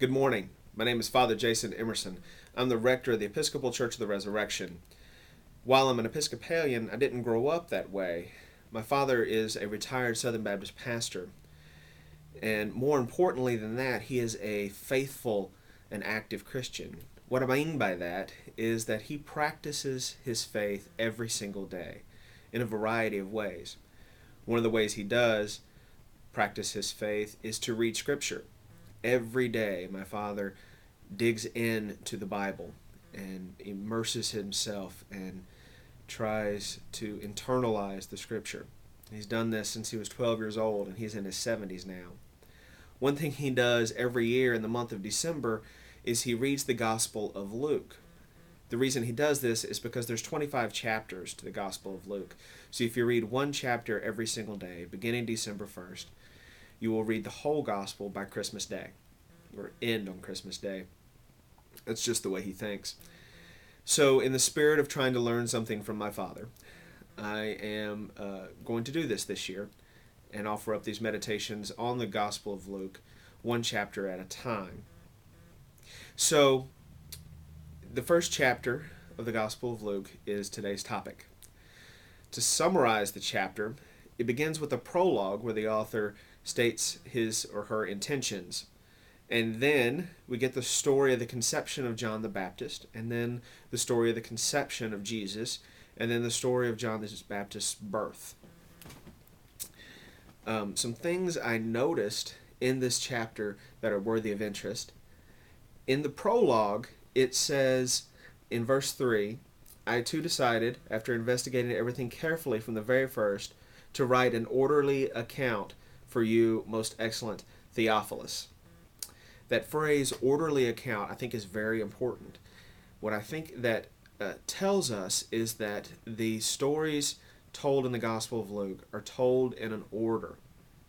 Good morning. My name is Father Jason Emerson. I'm the rector of the Episcopal Church of the Resurrection. While I'm an Episcopalian, I didn't grow up that way. My father is a retired Southern Baptist pastor. And more importantly than that, he is a faithful and active Christian. What I mean by that is that he practices his faith every single day in a variety of ways. One of the ways he does practice his faith is to read Scripture. Every day, my father digs into the Bible and immerses himself and tries to internalize the Scripture. He's done this since he was 12 years old, and he's in his 70s now. One thing he does every year in the month of December is he reads the Gospel of Luke. The reason he does this is because there's 25 chapters to the Gospel of Luke. So if you read one chapter every single day, beginning December 1st, you will read the whole Gospel by Christmas Day, or end on Christmas Day. That's just the way he thinks. So in the spirit of trying to learn something from my father, I am going to do this year and offer up these meditations on the Gospel of Luke, one chapter at a time. So the first chapter of the Gospel of Luke is today's topic. To summarize the chapter, it begins with a prologue where the author states his or her intentions. And then we get the story of the conception of John the Baptist, and then the story of the conception of Jesus, and then the story of John the Baptist's birth. Some things I noticed in this chapter that are worthy of interest. In the prologue, it says in verse 3, I too decided, after investigating everything carefully from the very first, to write an orderly account for you, most excellent Theophilus. That phrase, orderly account, I think is very important. What I think that tells us is that the stories told in the Gospel of Luke are told in an order,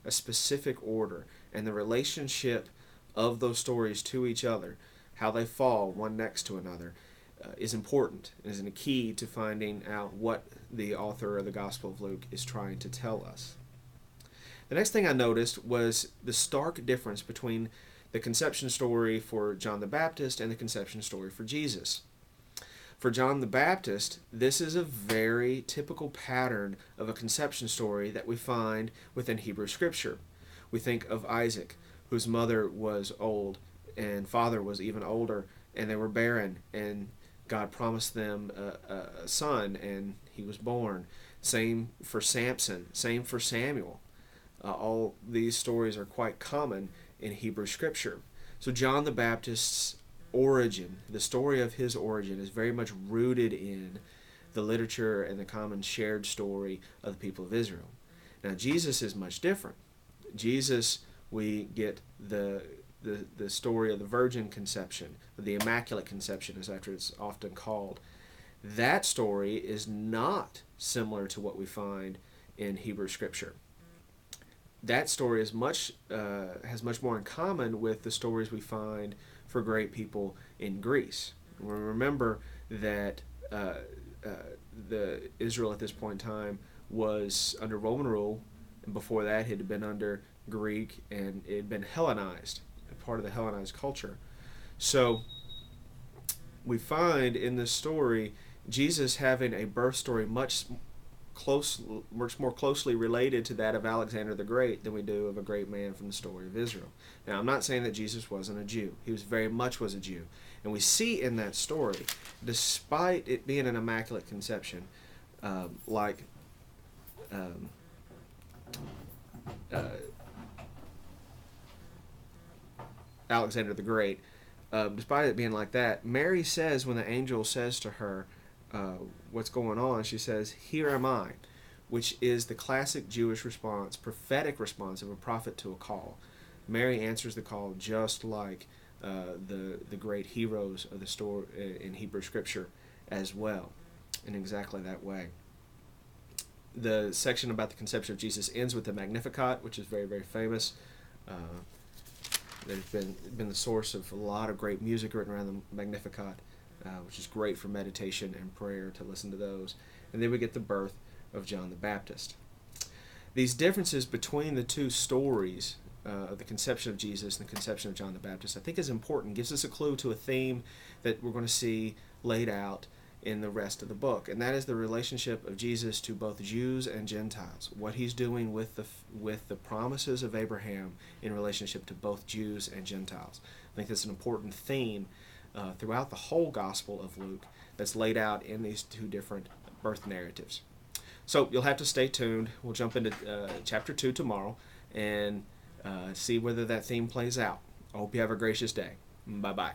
a specific order, and the relationship of those stories to each other, how they fall one next to another, is important, is a key to finding out what the author of the Gospel of Luke is trying to tell us. The next thing I noticed was the stark difference between the conception story for John the Baptist and the conception story for Jesus. For John the Baptist, this is a very typical pattern of a conception story that we find within Hebrew Scripture. We think of Isaac, whose mother was old and father was even older, and they were barren, and God promised them a son, and he was born. Same for Samson, same for Samuel. All these stories are quite common in Hebrew Scripture. So John the Baptist's origin, the story of his origin, is very much rooted in the literature and the common shared story of the people of Israel. Now Jesus is much different. Jesus, we get the story of the virgin conception, the Immaculate Conception, as after it's often called. That story is not similar to what we find in Hebrew Scripture. That story is has much more in common with the stories we find for great people in Greece. We remember that the Israel at this point in time was under Roman rule, and before that it had been under Greek, and it had been Hellenized, part of the Hellenized culture. So we find in this story Jesus having a birth story much more closely related to that of Alexander the Great than we do of a great man from the story of Israel. Now, I'm not saying that Jesus wasn't a Jew. He was very much was a Jew. And we see in that story, despite it being an Immaculate Conception, Alexander the Great, despite it being like that, Mary says when the angel says to her, what's going on, she says, "Here am I," which is the classic Jewish response, prophetic response of a prophet to a call. Mary answers the call just like the great heroes of the story in Hebrew Scripture as well, in exactly that way. The section about the conception of Jesus ends with the Magnificat, which is very, very famous. There's been the source of a lot of great music written around the Magnificat, which is great for meditation and prayer to listen to those. And then we get the birth of John the Baptist. These differences between the two stories the conception of Jesus and the conception of John the Baptist, I think is important. Gives us a clue to a theme that we're going to see laid out in the rest of the book, and that is the relationship of Jesus to both Jews and Gentiles. What he's doing with the promises of Abraham in relationship to both Jews and Gentiles. I think that's an important theme throughout the whole Gospel of Luke that's laid out in these two different birth narratives. So you'll have to stay tuned. We'll jump into chapter 2 tomorrow and see whether that theme plays out. I hope you have a gracious day. Bye-bye.